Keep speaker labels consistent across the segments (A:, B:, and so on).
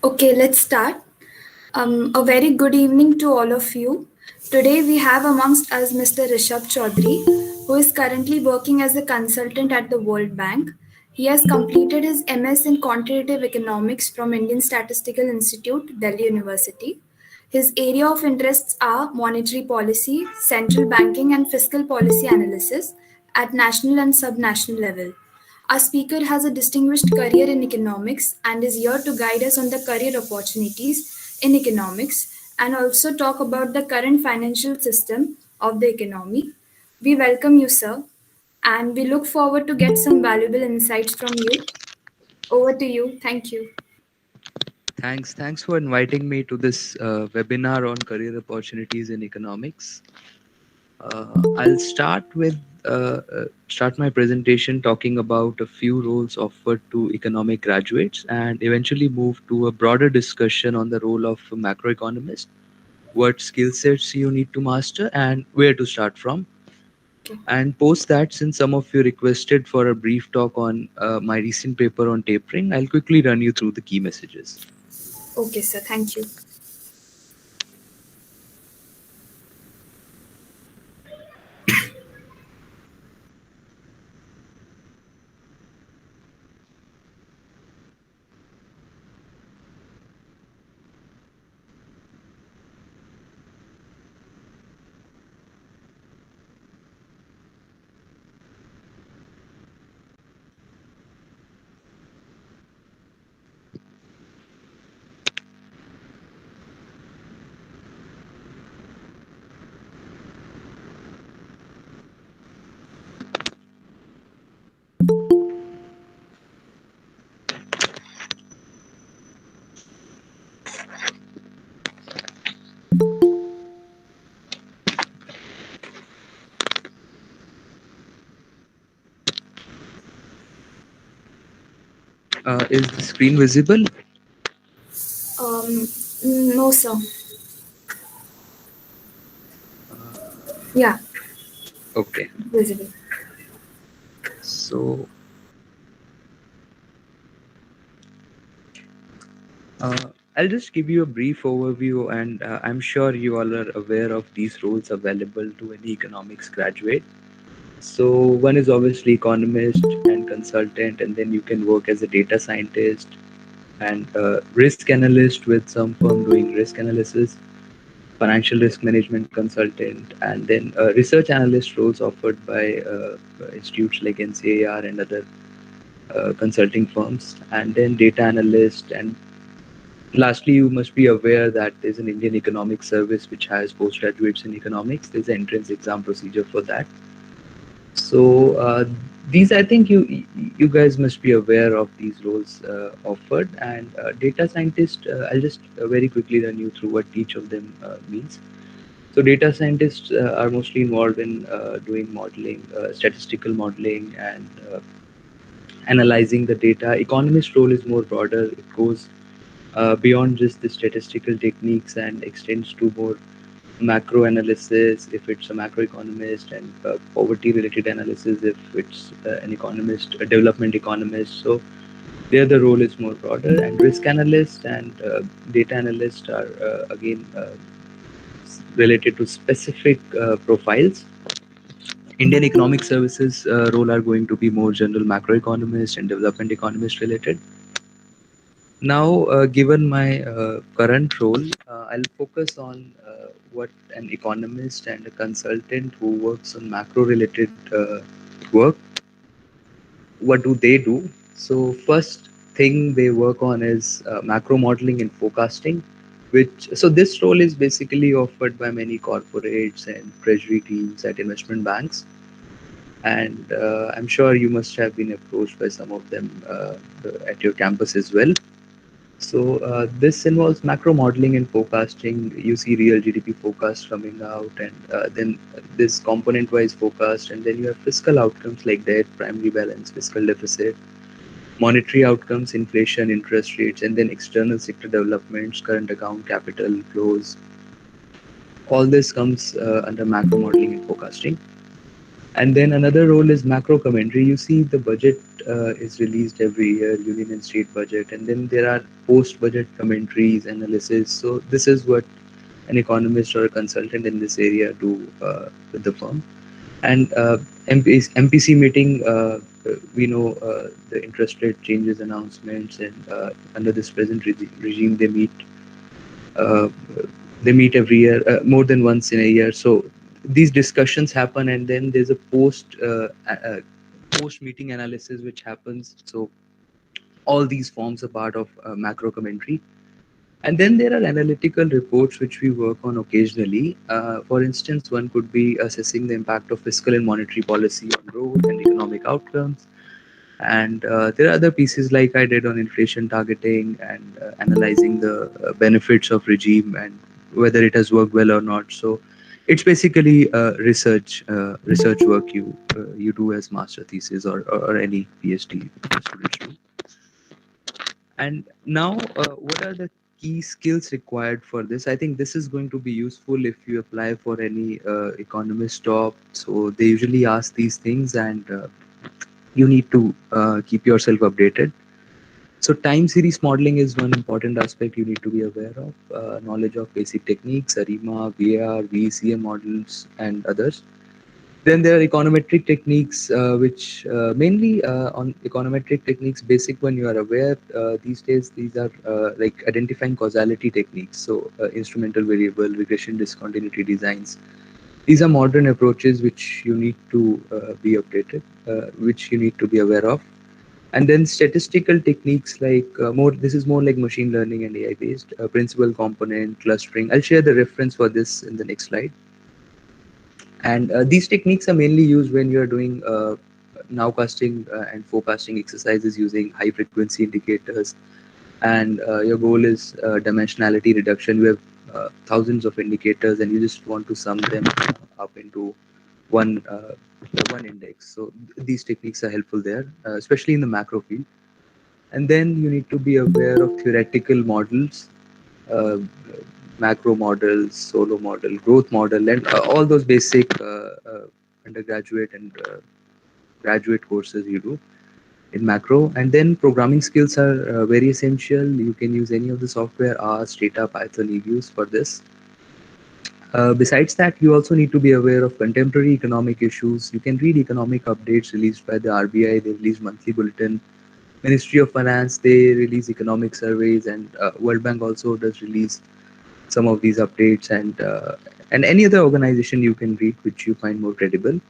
A: Okay, let's start. A very good evening to all of you. Today we have amongst us Mr. Rishabh Choudhury, who is currently working as a consultant at the World Bank. He has completed his MS in Quantitative Economics from Indian Statistical Institute, Delhi University. His area of interests are monetary policy, central banking, and fiscal policy analysis at national and subnational level. Our speaker has a distinguished career in economics and is here to guide us on the career opportunities in economics and also talk about the current financial system of the economy. We welcome you, sir, and we look forward to get some valuable insights from you. Over to you. Thank you.
B: Thanks for inviting me to this webinar on career opportunities in economics. I'll start my presentation talking about a few roles offered to economic graduates and eventually move to a broader discussion on the role of a macroeconomist, what skill sets you need to master, and where to start from.
A: Okay.
B: And post that, since some of you requested for a brief talk on my recent paper on tapering, I'll quickly run you through the key messages.
A: Okay, sir. Thank you.
B: Is the screen visible?
A: Um, no, sir. Yeah,
B: Okay.
A: visible.
B: So, uh, I'll just give you a brief overview, and I'm sure you all are aware of these roles available to any economics graduate. So, one is obviously economist and consultant, and then you can work as a data scientist and risk analyst with some firm doing risk analysis, financial risk management consultant, and then research analyst roles offered by institutes like NCAR and other consulting firms, and then data analyst. And lastly, you must be aware that there's an Indian Economic Service which has postgraduates in economics. There's an entrance exam procedure for that. So these, I think you guys must be aware of these roles offered. And data scientist, I'll just very quickly run you through what each of them means. So data scientists are mostly involved in doing modeling, statistical modeling, and analyzing the data. Economist role is more broader. It goes beyond just the statistical techniques and extends to more macro analysis if it's a macroeconomist, and poverty related analysis if it's an economist, a development economist. So there the role is more broader, and risk analyst and data analyst are again related to specific profiles. Indian Economic Services role are going to be more general macroeconomist and development economist related. Now, given my current role, I'll focus on what an economist and a consultant who works on macro related work, what do they do? So, first thing they work on is macro modeling and forecasting, which so this role is basically offered by many corporates and treasury teams at investment banks. And I'm sure you must have been approached by some of them at your campus as well. So this involves macro modeling and forecasting. You see real GDP forecast coming out, and then this component-wise forecast, and then you have fiscal outcomes like debt, primary balance, fiscal deficit, monetary outcomes, inflation, interest rates, and then external sector developments, current account, capital flows. All this comes under macro modeling and forecasting. And then another role is macro commentary. You see the budget is released every year, union and state budget, and then there are post-budget commentaries, analysis. So this is what an economist or a consultant in this area do with the firm. And MPC meeting, we know the interest rate changes announcements, and under this present regime, uh, they meet every year, more than once in a year. So these discussions happen, and then there's a post meeting analysis which happens. So all these forms a part of macro commentary. And then there are analytical reports which we work on occasionally. For instance, one could be assessing the impact of fiscal and monetary policy on growth and economic outcomes. And there are other pieces like I did on inflation targeting and analyzing the benefits of regime and whether it has worked well or not. So it's basically research work you do as master thesis, or any PhD students do. And now, what are the key skills required for this? I think this is going to be useful if you apply for any economist job. So they usually ask these things, and you need to keep yourself updated. So time series modeling is one important aspect you need to be aware of. Knowledge of basic techniques, ARIMA, VAR, VECM models, and others. Then there are econometric techniques, which mainly on econometric techniques, basic one you are aware. These days, these are like identifying causality techniques. So instrumental variable, regression discontinuity designs. These are modern approaches which you need to be updated, which you need to be aware of. And then statistical techniques like more. This is more like machine learning and AI based principal component clustering. I'll share the reference for this in the next slide. And these techniques are mainly used when you are doing nowcasting and forecasting exercises using high frequency indicators. And your goal is dimensionality reduction. You have thousands of indicators, and you just want to sum them up into one one index. So these techniques are helpful there, especially in the macro field. And then you need to be aware of theoretical models, uh, macro models, solo model, growth model, and all those basic undergraduate and graduate courses you do in macro. And then programming skills are very essential. You can use any of the software, R, Stata, Python, EViews for this. Besides that, you also need to be aware of contemporary economic issues. You can read economic updates released by the RBI. They release monthly bulletin. Ministry of Finance, they release economic surveys, and World Bank also does release some of these updates, and any other organization you can read which you find more credible.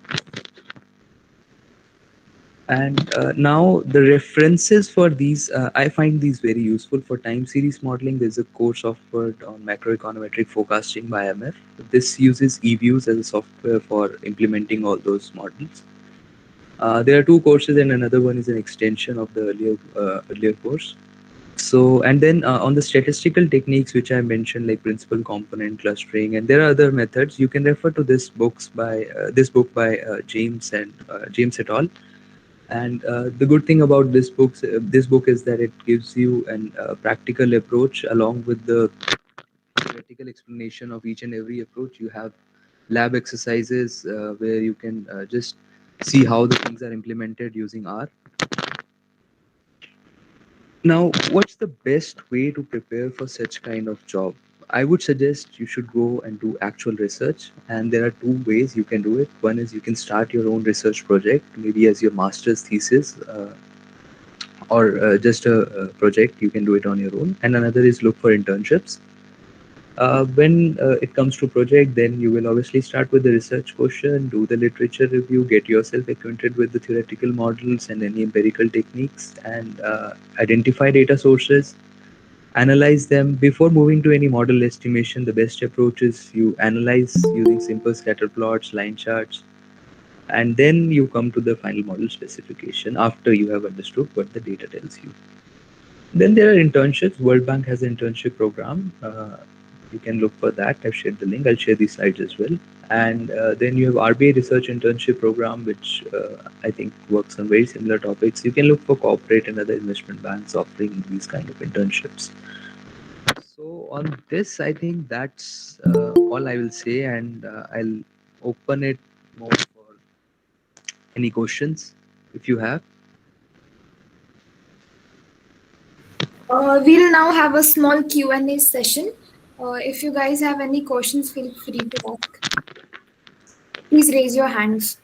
B: And now the references for these, I find these very useful for time series modeling. There's a course offered on macroeconometric forecasting by IMF. This uses eViews as a software for implementing all those models. There are two courses, and another one is an extension of the earlier course. So, and then on the statistical techniques which I mentioned, like principal component clustering, and there are other methods. You can refer to this book by James et al. And the good thing about this book is that it gives you an practical approach along with the theoretical explanation of each and every approach. You have lab exercises where you can just see how the things are implemented using R. Now, what's the best way to prepare for such kind of job? I would suggest you should go and do actual research, and there are two ways you can do it. One is you can start your own research project, maybe as your master's thesis, or just a project. You can do it on your own. And another is look for internships. When it comes to project, then you will obviously start with the research question, do the literature review, get yourself acquainted with the theoretical models and any empirical techniques, and identify data sources, analyze them. Before moving to any model estimation, the best approach is you analyze using simple scatter plots, line charts, and then you come to the final model specification after you have understood what the data tells you. Then there are internships. World Bank has an internship program. You can look for that. I've shared the link. I'll share these slides as well. And then you have RBI Research Internship Program, which I think works on very similar topics. You can look for corporate and other investment banks offering these kind of internships. So on this, I think that's all I will say, and I'll open it more for any questions if you have.
A: We'll now have a small Q&A session. If you guys have any questions, feel free to ask. Please raise your hands.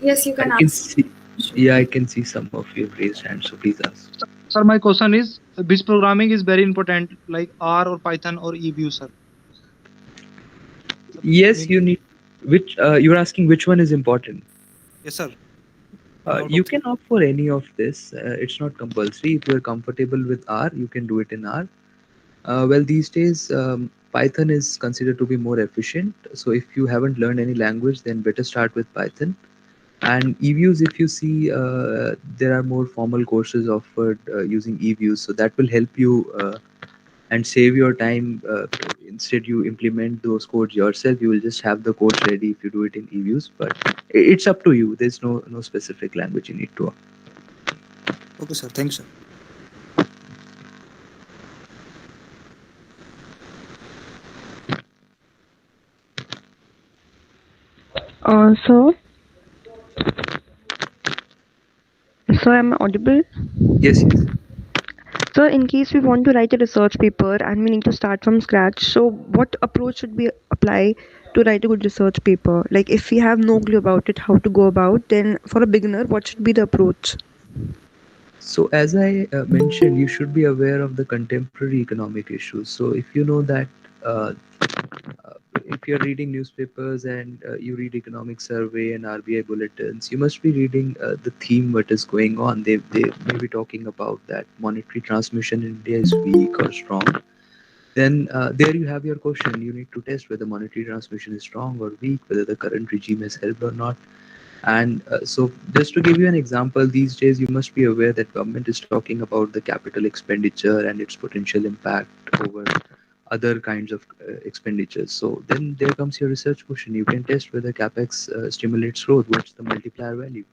A: Yes, you
B: I
A: can
B: can
A: ask.
B: see, yeah, I can see some of you have raised hands, so please ask.
C: Sir, my question is which programming is very important, like R or Python or EBU, sir? Sir,
B: Yes,
C: mean,
B: you need, which, you're asking which one is important.
C: yes, sir. One out
B: You
C: of
B: can
C: three.
B: opt for any of this. It's not compulsory. If you're comfortable with R, you can do it in R. Well, these days, Python is considered to be more efficient. So if you haven't learned any language, then better start with Python. And eViews, if you see, there are more formal courses offered using eViews, so that will help you and save your time. Instead, you implement those codes yourself. You will just have the codes ready if you do it in eViews. But it's up to you. There's no specific language you need to.
C: Okay, sir. Thank you, sir.
D: So, I'm audible.
B: Yes, yes.
D: So, in case we want to write a research paper and we need to start from scratch, so what approach should we apply to write a good research paper? Like, if we have no clue about it, how to go about, then for a beginner, what should be the approach?
B: So, as I mentioned, you should be aware of the contemporary economic issues. So, if you know that, uh, if you're reading newspapers and you read economic survey and RBI bulletins, you must be reading the theme what is going on. They may be talking about that monetary transmission in India is weak or strong. Then there you have your question. You need to test whether monetary transmission is strong or weak, whether the current regime has helped or not. And so, just to give you an example, these days you must be aware that government is talking about the capital expenditure and its potential impact over other kinds of expenditures. So then there comes your research question. You can test whether capex stimulates growth. What's the multiplier value?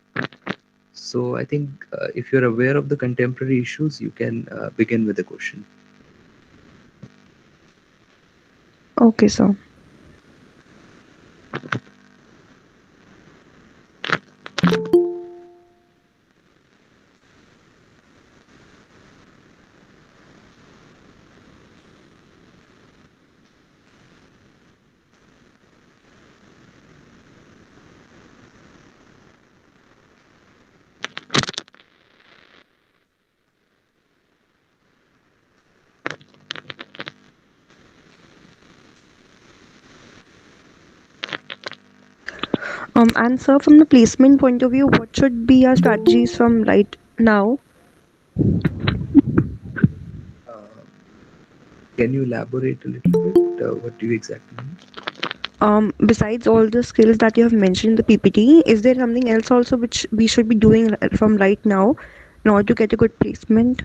B: So I think if you're aware of the contemporary issues, you can begin with the question.
D: Okay, sir. And sir, from the placement point of view, what should be our strategies from right now?
B: Uh, can you elaborate a little bit? What do you exactly mean?
D: Besides all the skills that you have mentioned in the PPT, is there something else also which we should be doing from right now in order to get a good placement?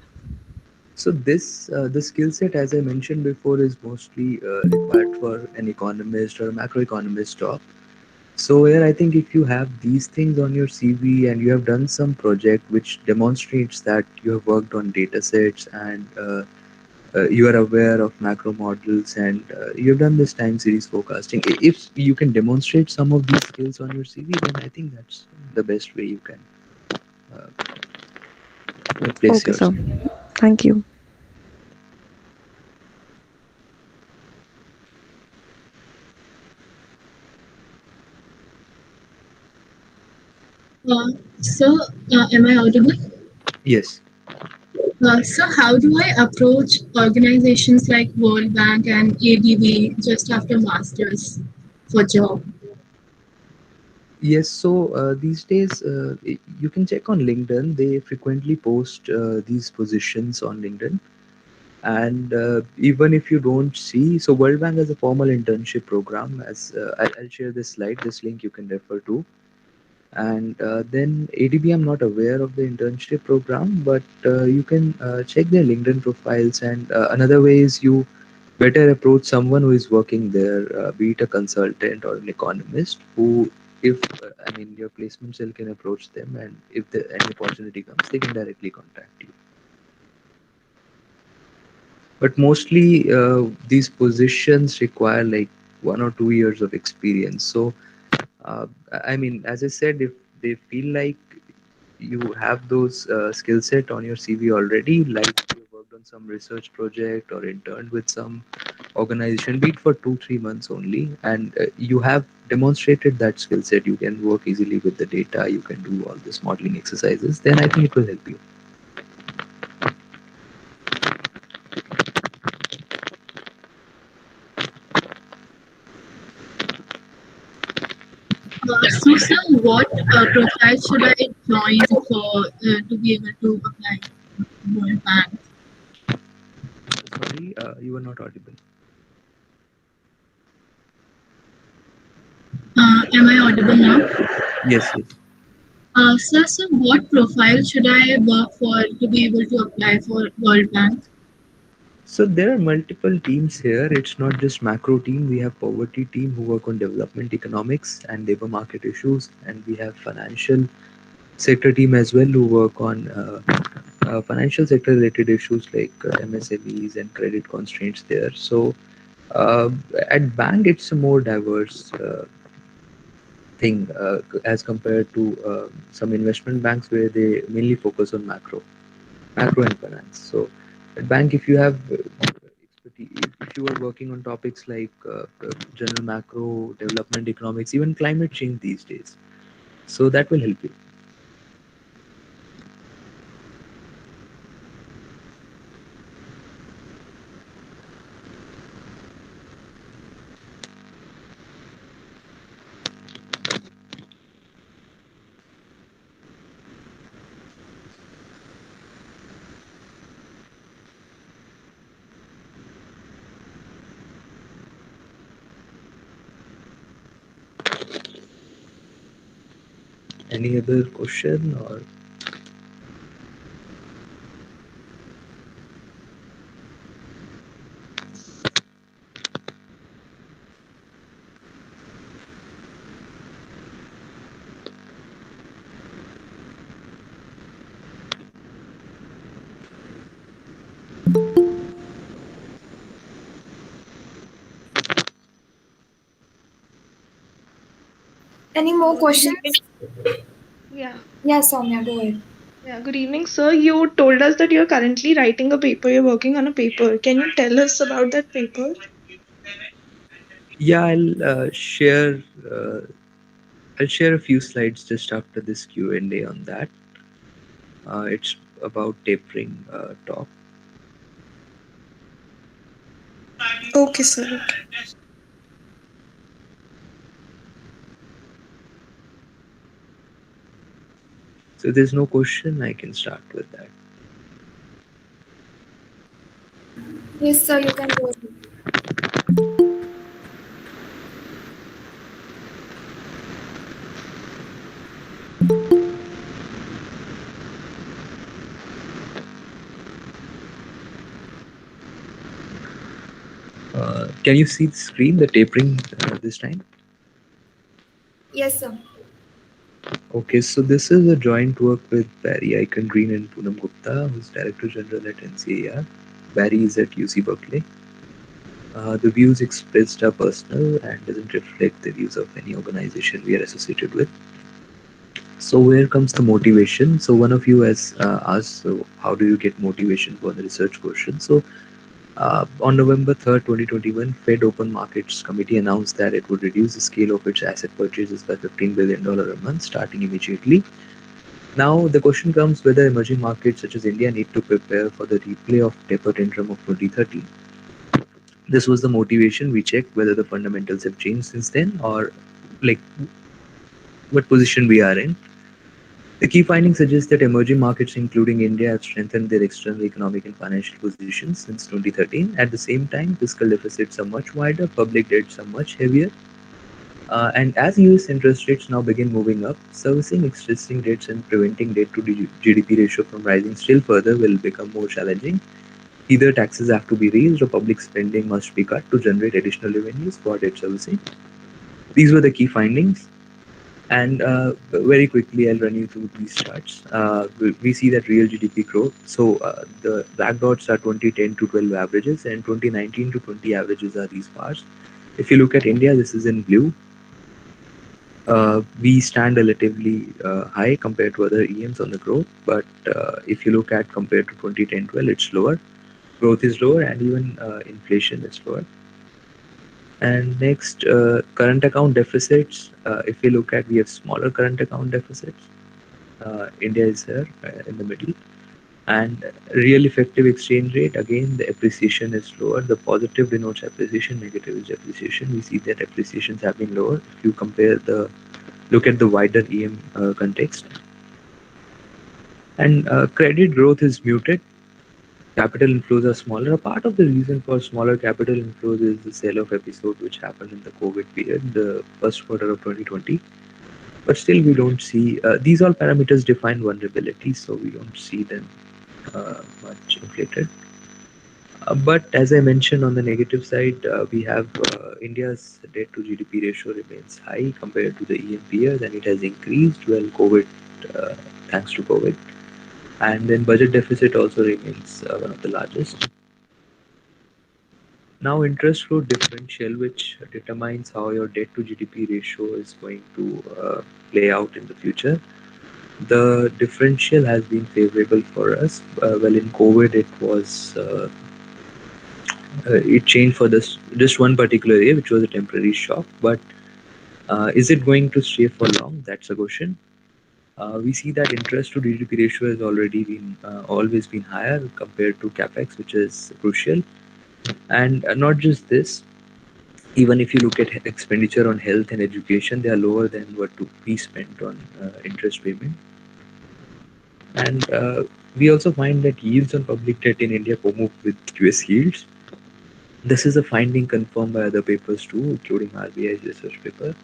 B: So this the skill set, as I mentioned before, is mostly required for an economist or a macroeconomist job. So here I think if you have these things on your CV and you have done some project which demonstrates that you have worked on data sets and you are aware of macro models and you have done this time series forecasting, if you can demonstrate some of these skills on your CV, then I think that's the best way you can place
D: Okay, sir.
B: yourself.
D: Thank you.
E: Uh, so, am I audible?
B: Yes.
E: So, how do I approach organizations like World Bank and ADB just after masters for job?
B: Yes, so these days you can check on LinkedIn. They frequently post these positions on LinkedIn. And even if you don't see, so World Bank has a formal internship program. As I'll share this slide, this link you can refer to. And then ADB, I'm not aware of the internship program, but you can check their LinkedIn profiles. And another way is you better approach someone who is working there, be it a consultant or an economist, who, if I mean, your placement cell can approach them, and if any opportunity comes, they can directly contact you. But mostly, these positions require like 1 or 2 years of experience. So, I mean, as I said, if they feel like you have those skill set on your CV already, like you worked on some research project or interned with some organization, be it for 2 3 months only, and you have demonstrated that skill set, you can work easily with the data, you can do all this modeling exercises, then I think it will help you.
E: So, sir, what profile should I join for to be able to apply for World Bank?
B: Sorry, you were not audible.
E: Am I audible now?
B: Yes, yes.
E: So, what profile should I work for to be able to apply for World Bank?
B: So there are multiple teams here. It's not just macro team. We have poverty team who work on development economics and labor market issues, and we have financial sector team as well who work on financial sector related issues like MSMEs and credit constraints there. So uh, at bank, it's a more diverse thing as compared to some investment banks where they mainly focus on macro and finance. So at bank, if you have expertise, if you are working on topics like general macro, development economics, even climate change these days, so that will help you. Any other question or
A: Any more
D: Good evening.
A: questions?
D: Yeah.
A: Yeah, Soumya, go ahead.
D: Yeah, good evening, sir. You told us that you're currently writing a paper, you're working on a paper. Can you tell us about that paper?
B: yeah, uh, I'll share a few slides just after this Q&A on that. It's about tapering talk.
D: Okay, sir.
B: So there's no question. I can start with that.
A: Yes, sir, you can go ahead.
B: Can you see the screen, the tapering this time?
A: Yes, sir.
B: Okay, so this is a joint work with Barry Icon Green and Poonam Gupta, who's Director General at NCAR. Barry is at UC Berkeley. The views expressed are personal and doesn't reflect the views of any organization we are associated with. So where comes the motivation? So one of you has asked, so how do you get motivation for the research question? So on November 3rd, 2021, Fed Open Markets Committee announced that it would reduce the scale of its asset purchases by $15 billion a month starting immediately. Now the question comes whether emerging markets such as India need to prepare for the replay of taper tantrum of 2013. This was the motivation. We checked whether the fundamentals have changed since then, or like what position we are in. The key findings suggest that emerging markets, including India, have strengthened their external economic and financial positions since 2013. At the same time, fiscal deficits are much wider, public debts are much heavier, And as US interest rates now begin moving up, servicing existing debts and preventing debt to GDP ratio from rising still further will become more challenging. Either taxes have to be raised or public spending must be cut to generate additional revenues for debt servicing. These were the key findings. And very quickly, I'll run you through these charts. We see that real GDP growth. So the black dots are 2010 to 12 averages, and 2019 to 20 averages are these bars. If you look at India, this is in blue. We stand relatively high compared to other EMs on the growth, but if you look at compared to 2010-12, it's lower. Growth is lower, and even inflation is lower. And next, current account deficits. If we look at, we have smaller current account deficits. India is here in the middle. And real effective exchange rate, again, the appreciation is lower. The positive denotes appreciation, negative is depreciation. We see that appreciations have been lower. If you look at the wider EM context. And credit growth is muted. Capital inflows are smaller. A part of the reason for smaller capital inflows is the sell-off episode which happened in the COVID period, the first quarter of 2020. But still, we don't see these all parameters define vulnerability, so we don't see them much inflated. But as I mentioned, on the negative side, we have India's debt to GDP ratio remains high compared to the EM peers, and it has increased uh, thanks to COVID. And then budget deficit also remains one of the largest. Now, interest rate differential, which determines how your debt to GDP ratio is going to play out in the future. The differential has been favorable for us. Well, in COVID, it changed for this just one particular year, which was a temporary shock. But is it going to stay for long? That's a question. We see that interest to GDP ratio has already been always been higher compared to capex, which is crucial. And not just this, even if you look at expenditure on health and education, they are lower than what to be spent on interest payment. And we also find that yields on public debt in India co-move with US yields. This is a finding confirmed by other papers too, including RBI's research paper.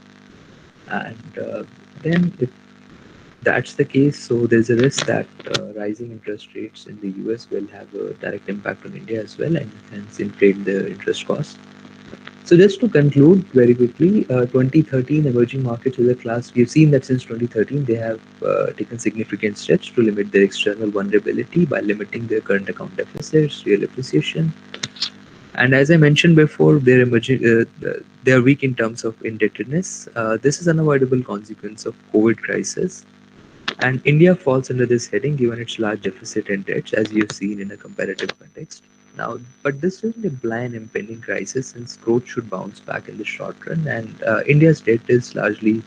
B: And then, if that's the case, so there's a risk that rising interest rates in the US will have a direct impact on India as well, and hence inflate the interest cost. So just to conclude very quickly, 2013 emerging markets as a class, we have seen that since 2013 they have taken significant steps to limit their external vulnerability by limiting their current account deficits, real appreciation, and as I mentioned before, they are weak in terms of indebtedness. This is an unavoidable consequence of COVID crisis, and India falls under this heading given its large deficit and debts, as you have seen in a comparative context. Now, but this doesn't imply an impending crisis since growth should bounce back in the short run, and India's debt is largely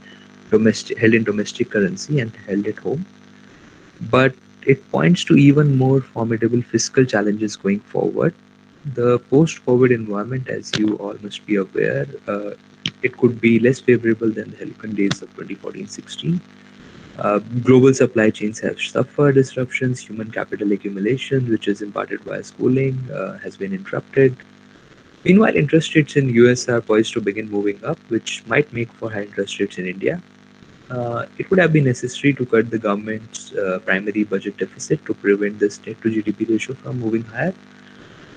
B: held in domestic currency and held at home. But it points to even more formidable fiscal challenges going forward. The post-COVID environment, as you all must be aware, it could be less favorable than the Helicon days of 2014-16. Global supply chains have suffered disruptions. Human capital accumulation, which is imparted via schooling, has been interrupted. Meanwhile, interest rates in US are poised to begin moving up, which might make for high interest rates in India. It would have been necessary to cut the government's primary budget deficit to prevent the debt to GDP ratio from moving higher.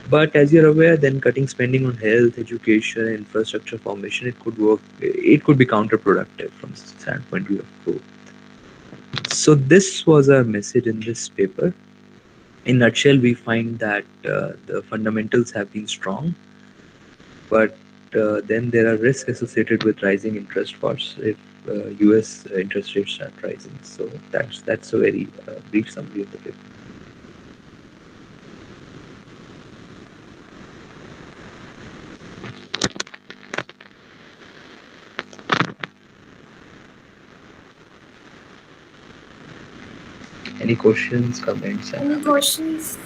B: But as you're aware, then cutting spending on health, education, and infrastructure formation, it could work. It could be counterproductive from the standpoint of growth. So this was our message in this paper. In nutshell, we find that the fundamentals have been strong, but then there are risks associated with rising interest costs if U.S. Interest rates start rising. So that's a very brief summary of the paper. Any questions, comments?
A: Any questions?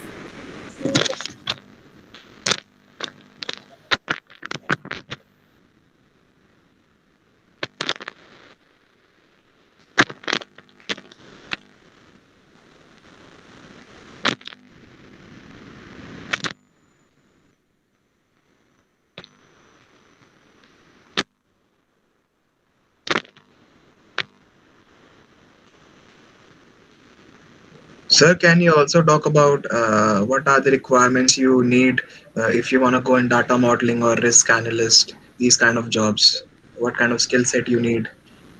F: Sir, can you also talk about what are the requirements you need if you want to go in data modeling or risk analyst, these kind of jobs? What kind of skill set you need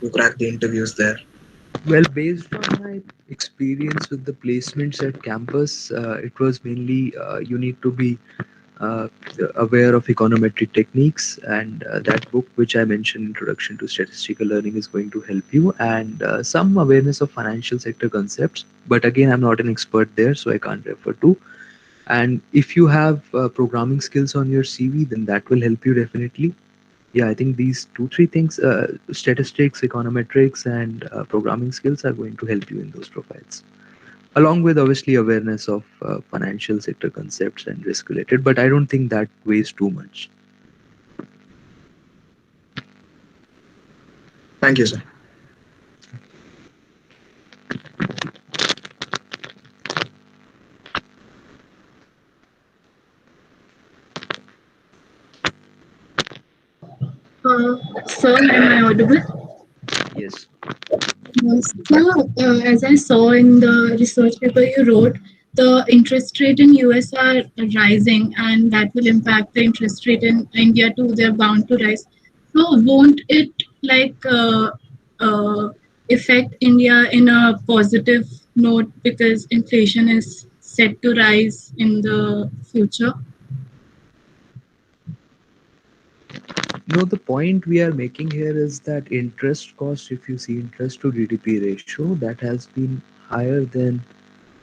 F: to crack the interviews there?
B: Well, based on my experience with the placements at campus, it was mainly you need to be uh, aware of econometric techniques, and that book which I mentioned, Introduction to Statistical Learning, is going to help you, and some awareness of financial sector concepts. But again, I'm not an expert there, so I can't refer to. And if you have programming skills on your CV, then that will help you definitely. Yeah, I think these two, three things, statistics, econometrics, and programming skills are going to help you in those profiles, along with obviously awareness of financial sector concepts and risk related. But I don't think that weighs too much.
F: Thank you, sir.
E: Sir, am I audible?
B: Yes.
E: So, as I saw in the research paper you wrote, the interest rate in US are rising, and that will impact the interest rate in India too. They're bound to rise. So, won't it uh, affect India in a positive note because inflation is set to rise in the future?
B: No, the point we are making here is that interest cost, if you see interest to GDP ratio, that has been higher than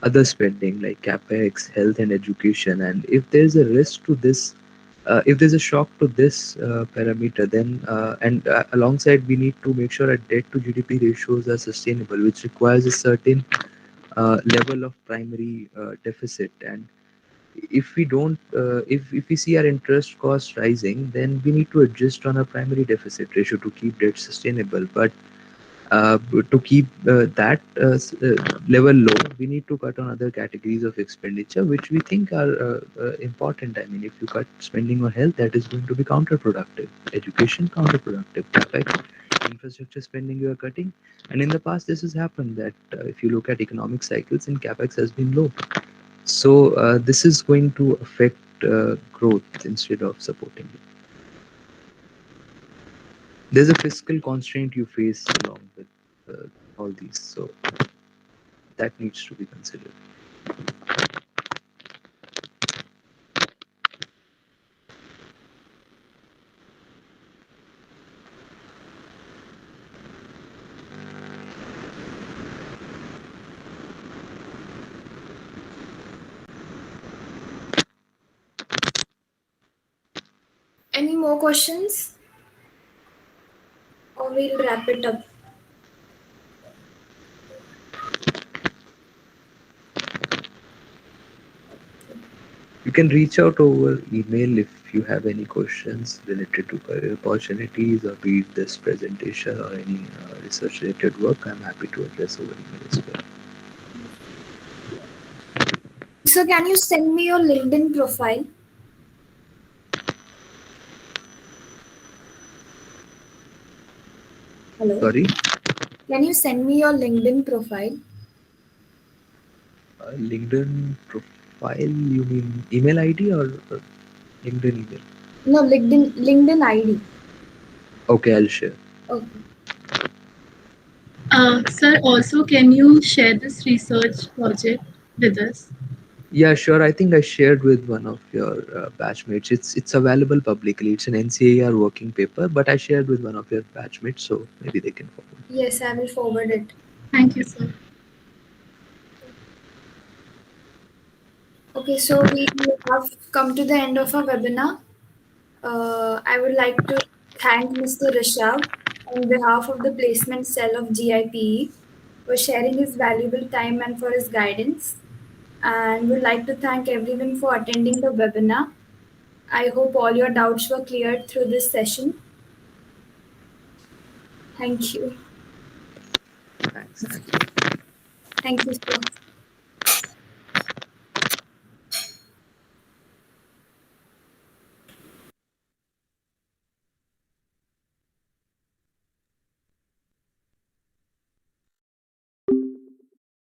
B: other spending like capex, health, and education. And if there's a risk to this, if there's a shock to this parameter, then and alongside we need to make sure our debt to GDP ratios are sustainable, which requires a certain level of primary deficit. And if we don't, if we see our interest costs rising, then we need to adjust on our primary deficit ratio to keep debt sustainable. But to keep that level low, we need to cut on other categories of expenditure, which we think are important. I mean, if you cut spending on health, that is going to be counterproductive. Education, counterproductive. Capex, infrastructure spending you are cutting. And in the past, this has happened that if you look at economic cycles, and capex has been low. So this is going to affect growth instead of supporting it. There's a fiscal constraint you face along with all these, so that needs to be considered.
A: Any more questions? Or we'll wrap it up.
B: You can reach out over email if you have any questions related to career opportunities, or be it this presentation or any research related work. I'm happy to address over email as well.
A: So, can you send me your LinkedIn profile? Hello?
B: Sorry,
A: Can you send me your LinkedIn profile?
B: LinkedIn profile, you mean email ID or LinkedIn email?
A: No, LinkedIn ID.
B: Okay, I'll share.
A: Okay.
E: Sir, also, can you share this research project with us?
B: Yeah, sure. I think I shared with one of your batchmates. It's available publicly. It's an NCAR working paper, but I shared with one of your batchmates, so maybe they can forward.
A: Yes, I will forward it.
E: Thank you, sir.
A: Okay, so we have come to the end of our webinar. I would like to thank Mr. Rishabh on behalf of the placement cell of GIPE for sharing his valuable time and for his guidance. And would like to thank everyone for attending the webinar. I hope all your doubts were cleared through this session. Thank you.
B: Thanks. Thanks.
A: Thank you, sir.